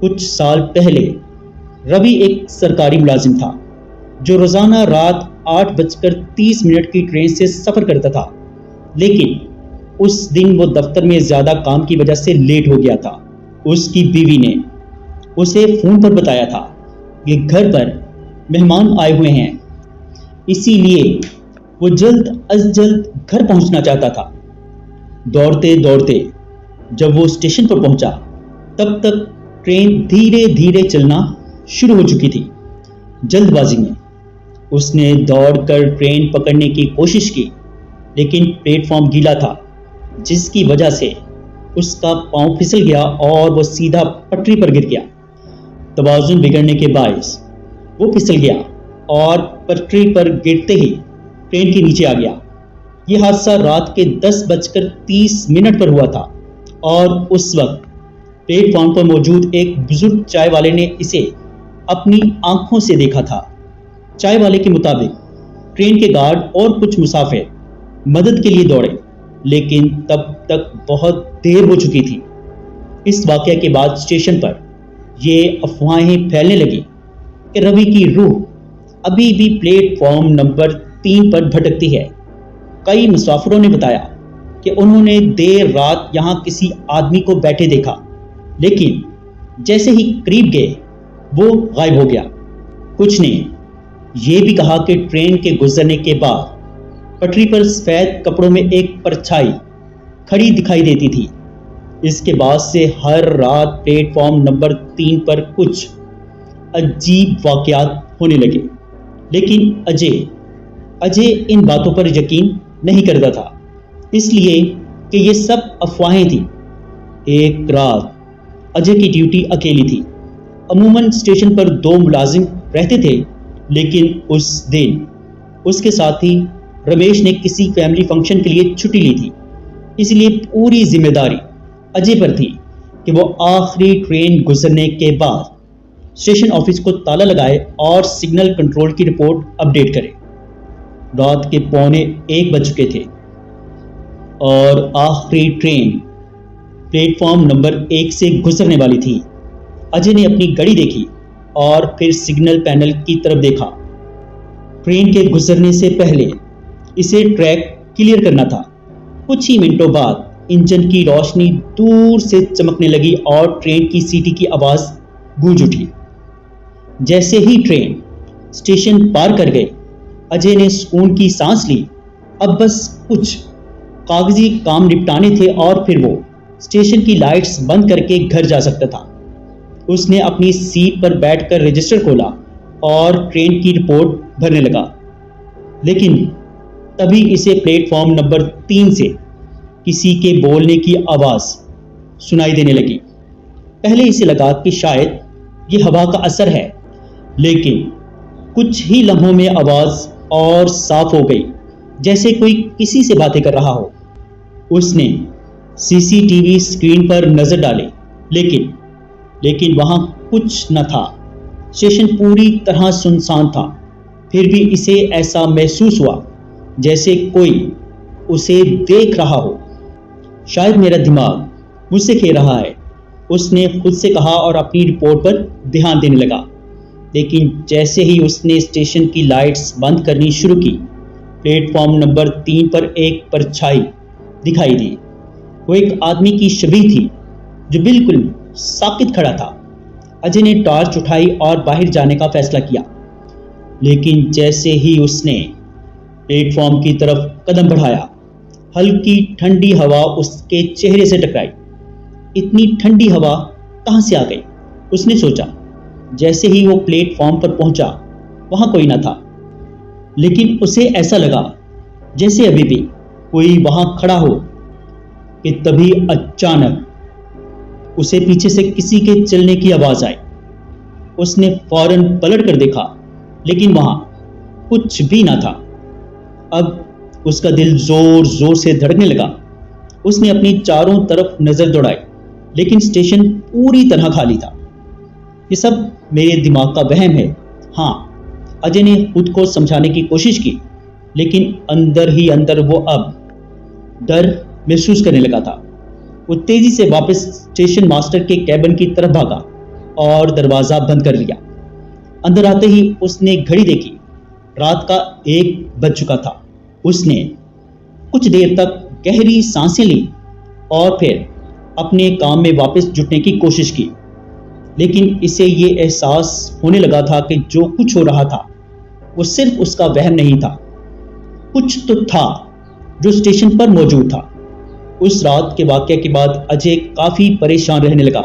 کچھ سال پہلے روی ایک سرکاری ملازم تھا جو روزانہ رات 8:30 کی ٹرین سے سفر کرتا تھا، لیکن اس دن وہ دفتر میں زیادہ کام کی وجہ سے لیٹ ہو گیا تھا۔ اس کی بیوی نے اسے فون پر بتایا تھا کہ گھر پر مہمان آئے ہوئے ہیں، اسی لیے وہ جلد از جلد گھر پہنچنا چاہتا تھا۔ دوڑتے دوڑتے جب وہ اسٹیشن پر پہنچا تب تک ٹرین دھیرے دھیرے چلنا شروع ہو چکی تھی۔ جلد بازی میں اس نے دوڑ کر ٹرین پکڑنے کی کوشش کی، لیکن پلیٹ فارم گیلا تھا، جس کی وجہ سے اس کا پاؤں پھسل گیا اور وہ سیدھا پٹری پر گر گیا۔ توازن بگڑنے کے باعث وہ پھسل گیا اور پٹری پر گرتے ہی ٹرین کے نیچے آ گیا۔ یہ حادثہ رات کے 10:30 پر ہوا تھا اور اس وقت پلیٹ فارم پر موجود ایک بزرگ چائے والے نے اسے اپنی آنکھوں سے دیکھا تھا۔ چائے والے کے مطابق ٹرین کے گارڈ اور کچھ مسافر مدد کے لیے دوڑے، لیکن تب تک بہت دیر ہو چکی تھی۔ اس واقعہ کے بعد اسٹیشن پر یہ افواہیں پھیلنے لگی کہ روی کی روح ابھی بھی پلیٹ فارم نمبر 3 پر بھٹکتی ہے۔ کئی مسافروں نے بتایا کہ انہوں نے دیر رات یہاں کسی آدمی کو بیٹھے دیکھا، لیکن جیسے ہی قریب گئے وہ غائب ہو گیا۔ کچھ نے یہ بھی کہا کہ ٹرین کے گزرنے کے بعد پٹری پر سفید کپڑوں میں ایک پرچھائی کھڑی دکھائی دیتی تھی۔ اس کے بعد سے ہر رات پلیٹ فارم نمبر 3 پر کچھ عجیب واقعات ہونے لگے، لیکن اجے ان باتوں پر یقین نہیں کرتا تھا، اس لیے کہ یہ سب افواہیں تھیں۔ ایک رات اجے کی ڈیوٹی اکیلی تھی۔ عموماً اسٹیشن پر 2 ملازم رہتے تھے، لیکن اس دن اس کے ساتھی رمیش نے کسی فیملی فنکشن کے لیے چھٹی لی تھی، اس لیے پوری ذمہ داری اجے پر تھی کہ وہ آخری ٹرین گزرنے کے بعد اسٹیشن آفس کو تالا لگائے اور سگنل کنٹرول کی رپورٹ اپڈیٹ کرے۔ رات کے 1:15 بج چکے تھے اور آخری ٹرین پلیٹ فارم نمبر 1 سے گزرنے والی تھی۔ اجے نے اپنی گھڑی دیکھی اور پھر سگنل پینل کی طرف دیکھا۔ ٹرین کے گزرنے سے پہلے اسے ٹریک کلیئر کرنا تھا۔ کچھ ہی منٹوں بعد انجن کی روشنی دور سے چمکنے لگی اور ٹرین کی سیٹی کی آواز گونج اٹھی۔ جیسے ہی ٹرین اسٹیشن پار کر گئے، اجے نے سکون کی سانس لی۔ اب بس کچھ کاغذی کام نپٹانے تھے اور پھر وہ اسٹیشن کی لائٹس بند کر کے گھر جا سکتا تھا۔ اس نے اپنی سیٹ پر بیٹھ کر رجسٹر کھولا اور ٹرین کی رپورٹ بھرنے لگا، لیکن تبھی اسے پلیٹ فارم نمبر 3 سے کسی کے بولنے کی آواز سنائی دینے لگی۔ پہلے اسے لگا کہ شاید یہ ہوا کا اثر ہے، لیکن کچھ ہی لمحوں میں آواز اور صاف ہو گئی، جیسے کوئی کسی سے باتیں کر رہا ہو۔ اس نے CCTV اسکرین پر نظر ڈالی، لیکن وہاں کچھ نہ تھا۔ اسٹیشن پوری طرح سنسان تھا۔ پھر بھی اسے ایسا محسوس ہوا جیسے کوئی اسے دیکھ رہا ہو۔ شاید میرا دماغ مجھ سے کھیل رہا ہے، اس نے خود سے کہا اور اپنی رپورٹ پر دھیان دینے لگا۔ لیکن جیسے ہی اس نے اسٹیشن کی لائٹس بند کرنی شروع کی، پلیٹ فارم نمبر 3 پر ایک پرچھائی دکھائی دی۔ وہ ایک آدمی کی شبیہ تھی جو بالکل ساکت کھڑا تھا۔ اجے نے ٹارچ اٹھائی اور باہر جانے کا فیصلہ کیا، لیکن جیسے ہی اس نے پلیٹ فارم کی طرف قدم بڑھایا، ہلکی ٹھنڈی ہوا اس کے چہرے سے ٹکرائی۔ اتنی ٹھنڈی ہوا کہاں سے آ گئی؟ اس نے سوچا۔ جیسے ہی وہ پلیٹ فارم پر پہنچا، وہاں کوئی نہ تھا، لیکن اسے ایسا لگا جیسے ابھی بھی کوئی وہاں کھڑا ہو کہ تبھی اچانک اسے پیچھے سے کسی کے چلنے کی آواز آئی۔ اس نے فوراً پلٹ کر دیکھا، لیکن وہاں کچھ بھی نہ تھا۔ اب اس کا دل زور زور سے دھڑکنے لگا۔ اس نے اپنی چاروں طرف نظر دوڑائی، لیکن اسٹیشن پوری طرح خالی تھا۔ یہ سب میرے دماغ کا وہم ہے، ہاں، اجے نے خود کو سمجھانے کی کوشش کی، لیکن اندر ہی اندر وہ اب ڈر محسوس کرنے لگا تھا۔ وہ تیزی سے واپس اسٹیشن ماسٹر کے کیبن کی طرف بھاگا اور دروازہ بند کر لیا۔ اندر آتے ہی اس نے گھڑی دیکھی، رات کا 1 بج چکا تھا۔ اس نے کچھ دیر تک گہری سانسیں لی اور پھر اپنے کام میں واپس جٹنے کی کوشش کی، لیکن اسے یہ احساس ہونے لگا تھا کہ جو کچھ ہو رہا تھا وہ صرف اس کا وہم نہیں تھا، کچھ تو تھا جو اسٹیشن پر موجود تھا۔ اس رات کے واقعے کے بعد اجے کافی پریشان رہنے لگا۔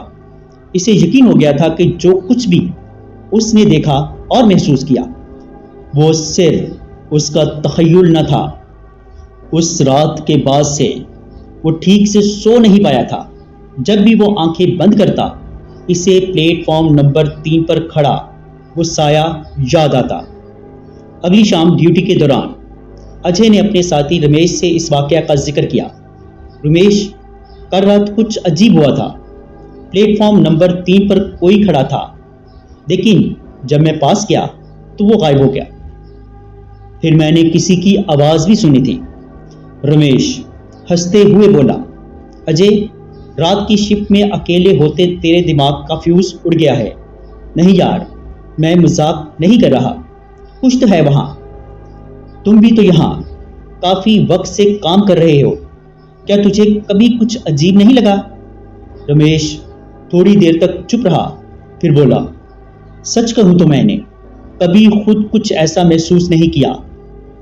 اسے یقین ہو گیا تھا کہ جو کچھ بھی اس نے دیکھا اور محسوس کیا وہ صرف اس کا تخیل نہ تھا۔ اس رات کے بعد سے وہ ٹھیک سے سو نہیں پایا تھا۔ جب بھی وہ آنکھیں بند کرتا اسے پلیٹ فارم نمبر 3 پر کھڑا وہ سایہ یاد آتا۔ اگلی شام ڈیوٹی کے دوران اجے نے اپنے ساتھی رمیش سے اس واقعہ کا ذکر کیا۔ رمیش، کل رات کچھ عجیب ہوا تھا، پلیٹ فارم نمبر 3 پر کوئی کھڑا تھا، لیکن جب میں پاس کیا تو وہ غائب ہو گیا۔ پھر میں نے کسی کی آواز بھی سنی تھی۔ رمیش ہنستے ہوئے بولا، اجے، رات کی شفٹ میں اکیلے ہوتے تیرے دماغ کا فیوز اڑ گیا ہے۔ نہیں یار، میں مذاق نہیں کر رہا، کچھ تو ہے وہاں۔ تم بھی تو یہاں کافی وقت سے کام کر رہے ہو، کیا تجھے کبھی کچھ عجیب نہیں لگا؟ رمیش تھوڑی دیر تک چپ رہا، پھر بولا، سچ کہوں تو میں نے کبھی خود کچھ ایسا محسوس نہیں کیا،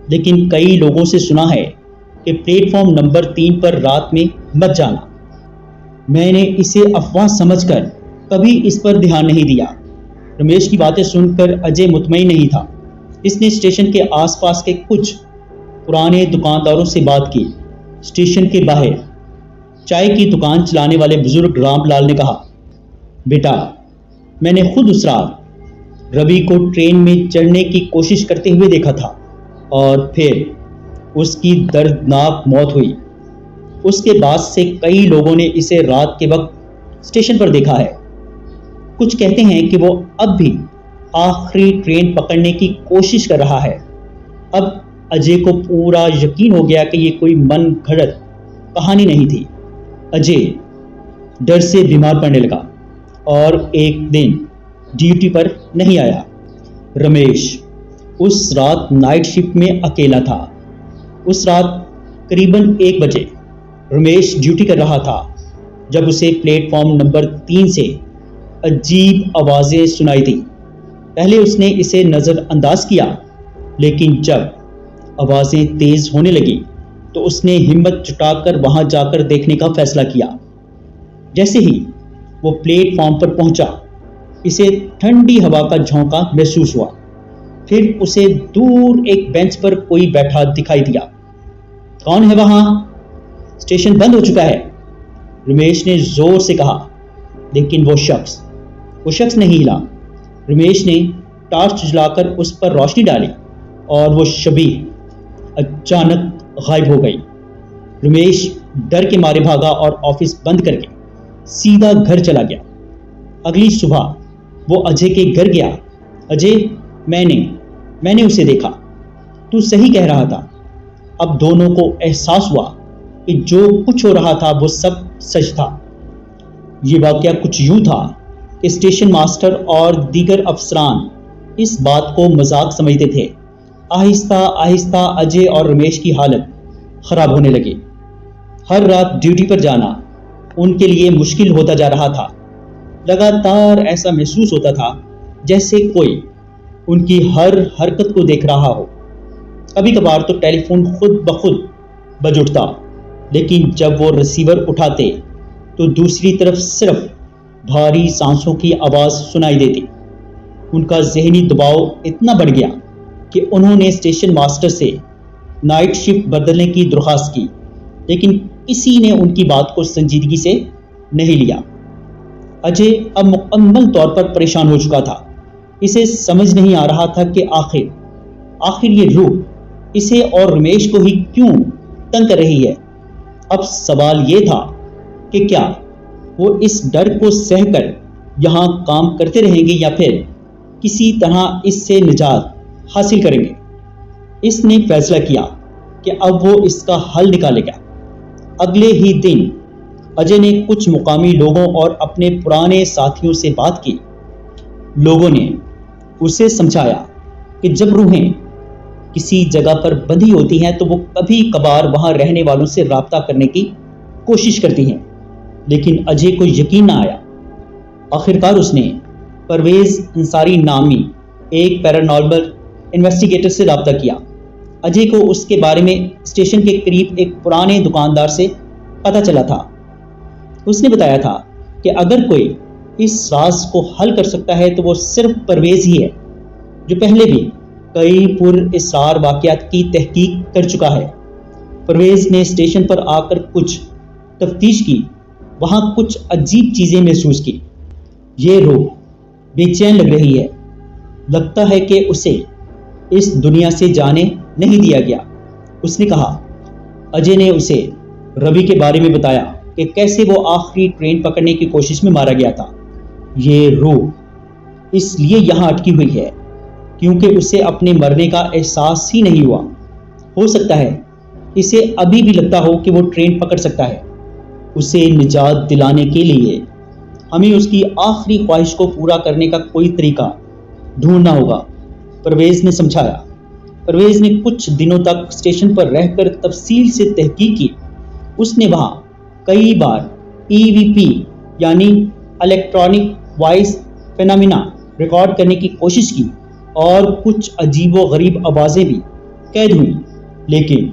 لیکن کئی لوگوں سے سنا ہے کہ پلیٹ فارم نمبر 3 پر رات میں مت جانا۔ میں نے اسے افواہ سمجھ کر کبھی اس پر دھیان نہیں دیا۔ رمیش کی باتیں سن کر اجے مطمئن نہیں تھا۔ اس نے اسٹیشن کے آس پاس کے کچھ پرانے دکانداروں سے بات کی۔ اسٹیشن کے باہر چائے کی دکان چلانے والے بزرگ رام لال نے کہا، بیٹا، میں نے خود اس رات روی کو ٹرین میں چڑھنے کی کوشش کرتے ہوئے دیکھا تھا اور پھر اس کی دردناک موت ہوئی۔ اس کے بعد سے کئی لوگوں نے اسے رات کے وقت اسٹیشن پر دیکھا ہے۔ کچھ کہتے ہیں کہ وہ اب بھی آخری ٹرین پکڑنے کی کوشش کر رہا ہے۔ اب اجے کو پورا یقین ہو گیا کہ یہ کوئی من گھڑت کہانی نہیں تھی۔ اجے ڈر سے بیمار پڑنے لگا اور ایک دن ڈیوٹی پر نہیں آیا۔ رمیش اس رات نائٹ شفٹ میں اکیلا تھا۔ اس رات قریباً 1 بجے رمیش ڈیوٹی کر رہا تھا جب اسے پلیٹ فارم نمبر 3 سے عجیب آوازیں سنائی دیں۔ پہلے اس نے اسے نظر انداز کیا، لیکن جب آوازیں تیز ہونے لگیں تو اس نے ہمت جٹا کر وہاں جا کر دیکھنے کا فیصلہ کیا۔ جیسے ہی وہ پلیٹ فارم پر پہنچا اسے ٹھنڈی ہوا کا جھونکا محسوس ہوا۔ پھر اسے دور ایک بینچ پر کوئی بیٹھا دکھائی دیا۔ کون ہے وہاں؟ اسٹیشن بند ہو چکا ہے، رمیش نے زور سے کہا، لیکن وہ شخص نہیں ہلا۔ رمیش نے ٹارچ جلا کر اس پر روشنی ڈالی اور وہ شبیہ اچانک غائب ہو گئی۔ رمیش ڈر کے مارے بھاگا اور آفس بند کر کے سیدھا گھر چلا گیا۔ اگلی صبح وہ اجے کے گھر گیا۔ اجے، میں نے اسے دیکھا، تو صحیح کہہ رہا تھا۔ اب دونوں کو احساس ہوا کہ جو کچھ ہو رہا تھا وہ سب سچ تھا۔ یہ واقعہ کچھ یوں تھا کہ اسٹیشن ماسٹر اور دیگر افسران اس بات کو مذاق سمجھتے تھے۔ آہستہ آہستہ اجے اور رمیش کی حالت خراب ہونے لگی۔ ہر رات ڈیوٹی پر جانا ان کے لیے مشکل ہوتا جا رہا تھا۔ لگاتار ایسا محسوس ہوتا تھا جیسے کوئی ان کی ہر حرکت کو دیکھ رہا ہو۔ کبھی کبھار تو ٹیلی فون خود بخود بج اٹھتا، لیکن جب وہ ریسیور اٹھاتے تو دوسری طرف صرف بھاری سانسوں کی آواز سنائی دیتی۔ ان کا ذہنی دباؤ اتنا بڑھ گیا کہ انہوں نے اسٹیشن ماسٹر سے نائٹ شفٹ بدلنے کی درخواست کی، لیکن کسی نے ان کی بات کو سنجیدگی سے نہیں لیا۔ اجے اب مکمل طور پر پریشان ہو چکا تھا۔ اسے سمجھ نہیں آ رہا تھا کہ آخر یہ روح اسے اور رمیش کو ہی کیوں تنگ کر رہی ہے۔ اب سوال یہ تھا کہ کیا وہ اس ڈر کو سہ کر یہاں کام کرتے رہیں گے یا پھر کسی طرح اس سے نجات حاصل کریں گے۔ اس نے فیصلہ کیا کہ اب وہ اس کا حل نکالے گا۔ اگلے ہی دن اجے نے کچھ مقامی لوگوں اور اپنے پرانے ساتھیوں سے بات کی لوگوں نے اسے سمجھایا کہ جب روحیں کسی جگہ پر بندھی ہوتی ہیں تو وہ کبھی کبھار وہاں رہنے والوں سے رابطہ کرنے کی کوشش کرتی ہیں، لیکن اجے کو یقین نہ آیا۔ آخرکار اس نے پرویز انصاری نامی ایک پیرانارمل انویسٹیگیٹر سے رابطہ کیا۔ اجے کو اس کے بارے میں اسٹیشن کے قریب ایک پرانے دکاندار سے پتہ چلا تھا۔ اس نے بتایا تھا کہ اگر کوئی اس راز کو حل کر سکتا ہے تو وہ صرف پرویز ہی ہے، جو پہلے بھی کئی پر اسرار واقعات کی تحقیق کر چکا ہے۔ پرویز نے اسٹیشن پر آ کر کچھ تفتیش کی، وہاں کچھ عجیب چیزیں محسوس کی۔ یہ روح بے چین لگ رہی ہے، لگتا ہے کہ اسے اس دنیا سے جانے نہیں دیا گیا، اس نے کہا۔ اجے نے اسے روی کے بارے میں بتایا کہ کیسے وہ آخری ٹرین پکڑنے کی کوشش میں مارا گیا تھا۔ یہ روح اس لیے یہاں اٹکی ہوئی ہے کیونکہ اسے اپنے مرنے کا احساس ہی نہیں ہوا۔ ہو سکتا ہے اسے ابھی بھی لگتا ہو کہ وہ ٹرین پکڑ سکتا ہے۔ اسے نجات دلانے کے لیے ہمیں اس کی آخری خواہش کو پورا کرنے کا کوئی طریقہ ڈھونڈنا ہوگا، پرویز نے سمجھایا۔ پرویز نے کچھ دنوں تک اسٹیشن پر رہ کر تفصیل سے تحقیق کی۔ اس نے وہاں کئی بار EVP یعنی الیکٹرانک وائس فینامینا ریکارڈ کرنے کی کوشش کی اور کچھ عجیب و غریب آوازیں بھی قید ہوئیں، لیکن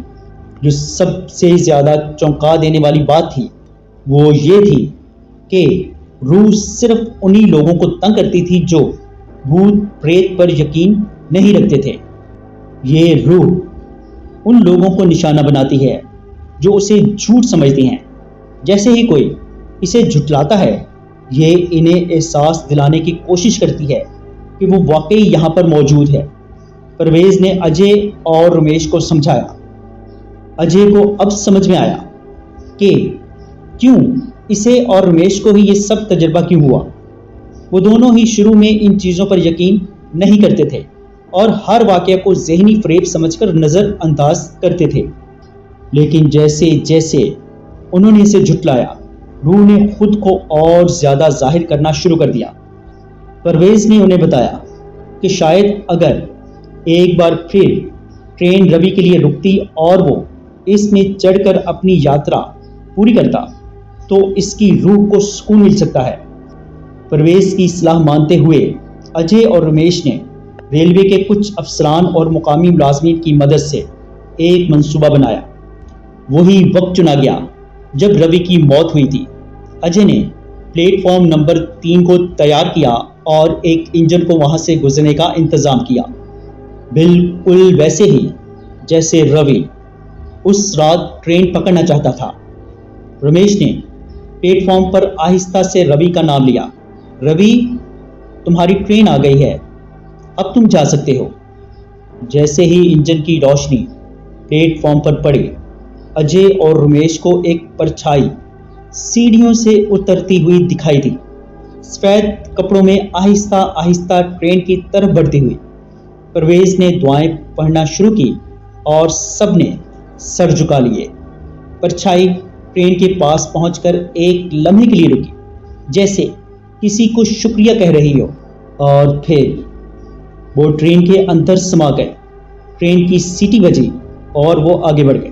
جو سب سے زیادہ چونکا دینے والی بات تھی وہ یہ تھی کہ روح صرف انہی لوگوں کو تنگ کرتی تھی جو بھوت پریت پر یقین نہیں رکھتے تھے۔ یہ روح ان لوگوں کو نشانہ بناتی ہے جو اسے جھوٹ سمجھتے ہیں۔ جیسے ہی کوئی اسے جھٹلاتا ہے، یہ انہیں احساس دلانے کی کوشش کرتی ہے کہ وہ واقعی یہاں پر موجود ہے۔ پرویز نے اجے اور رمیش کو سمجھایا۔ اجے کو اب سمجھ میں آیا کہ کیوں اسے اور رمیش کو ہی یہ سب تجربہ کیوں ہوا۔ وہ دونوں ہی شروع میں ان چیزوں پر یقین نہیں کرتے تھے اور ہر واقعہ کو ذہنی فریب سمجھ کر نظر انداز کرتے تھے، لیکن جیسے جیسے انہوں نے اسے جھٹلایا، روح نے خود کو اور زیادہ ظاہر کرنا شروع کر دیا۔ پرویز نے انہیں بتایا کہ شاید اگر ایک بار پھر ٹرین روی کے لیے رکتی اور وہ اس میں چڑھ کر اپنی یاترا پوری کرتا تو اس کی روح کو سکون مل سکتا ہے۔ پرویز کی صلاح مانتے ہوئے اجے اور رمیش نے ریلوے کے کچھ افسران اور مقامی ملازمین کی مدد سے ایک منصوبہ بنایا۔ وہی وقت چنا گیا جب روی کی موت ہوئی تھی۔ اجے نے پلیٹ فارم نمبر 3 کو تیار کیا اور ایک انجن کو وہاں سے گزرنے کا انتظام کیا، بالکل ویسے ہی جیسے روی اس رات ٹرین پکڑنا چاہتا تھا۔ رمیش نے پلیٹ فارم پر آہستہ سے روی کا نام لیا۔ روی، تمہاری ٹرین آ گئی ہے، اب تم جا سکتے ہو۔ جیسے ہی انجن کی روشنی پلیٹ فارم پر پڑی، اجے اور رمیش کو ایک پرچھائی سیڑھیوں سے اترتی ہوئی دکھائی دی، سفید کپڑوں میں آہستہ آہستہ ٹرین کی طرف بڑھتی ہوئی۔ پرویز نے دعائیں پڑھنا شروع کی اور سب نے سر جھکا لیے۔ پرچھائی ٹرین کے پاس پہنچ کر ایک لمحے کے لیے رکی، جیسے کسی کو شکریہ کہہ رہی ہو، اور پھر وہ ٹرین کے اندر سما گئے۔ ٹرین کی سیٹی بجی اور وہ آگے بڑھ گئے۔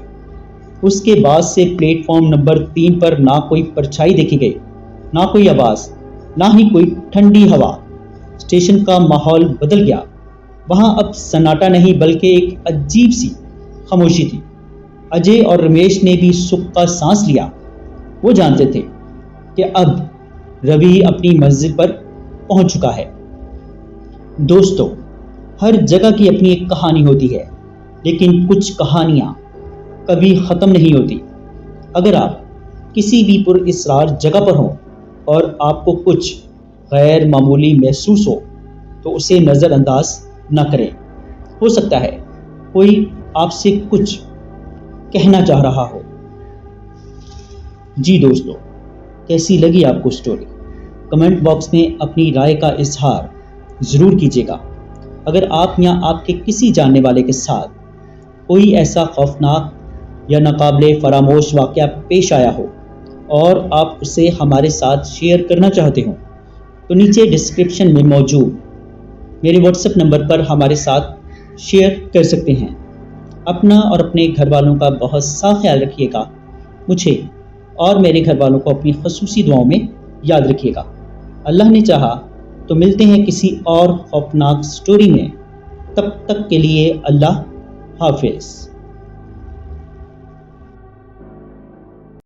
اس کے بعد سے پلیٹ فارم نمبر 3 پر نہ کوئی پرچھائی دیکھی گئی، نہ کوئی آواز، نہ ہی کوئی ٹھنڈی ہوا۔ اسٹیشن کا ماحول بدل گیا۔ وہاں اب سناٹا نہیں بلکہ ایک عجیب سی خاموشی تھی۔ اجے اور رمیش نے بھی سکھ کا سانس لیا۔ وہ جانتے تھے کہ اب روی اپنی منزل پر پہنچ چکا ہے۔ دوستو، ہر جگہ کی اپنی ایک کہانی ہوتی ہے، لیکن کچھ کہانیاں کبھی ختم نہیں ہوتی۔ اگر آپ کسی بھی پر اسرار جگہ پر ہوں اور آپ کو کچھ غیر معمولی محسوس ہو تو اسے نظر انداز نہ کریں۔ ہو سکتا ہے کوئی آپ سے کچھ کہنا چاہ رہا ہو۔ جی دوستو، کیسی لگی آپ کو سٹوری؟ کمنٹ باکس میں اپنی رائے کا اظہار ضرور کیجیے گا۔ اگر آپ یا آپ کے کسی جاننے والے کے ساتھ کوئی ایسا خوفناک یا ناقابل فراموش واقعہ پیش آیا ہو اور آپ اسے ہمارے ساتھ شیئر کرنا چاہتے ہوں تو نیچے ڈسکرپشن میں موجود میرے واٹس ایپ نمبر پر ہمارے ساتھ شیئر کر سکتے ہیں۔ اپنا اور اپنے گھر والوں کا بہت سا خیال رکھیے گا۔ مجھے اور میرے گھر والوں کو اپنی خصوصی دعاؤں میں یاد رکھیے گا۔ اللہ نے چاہا تو ملتے ہیں کسی اور خوفناک سٹوری میں۔ تب تک کے لیے اللہ حافظ۔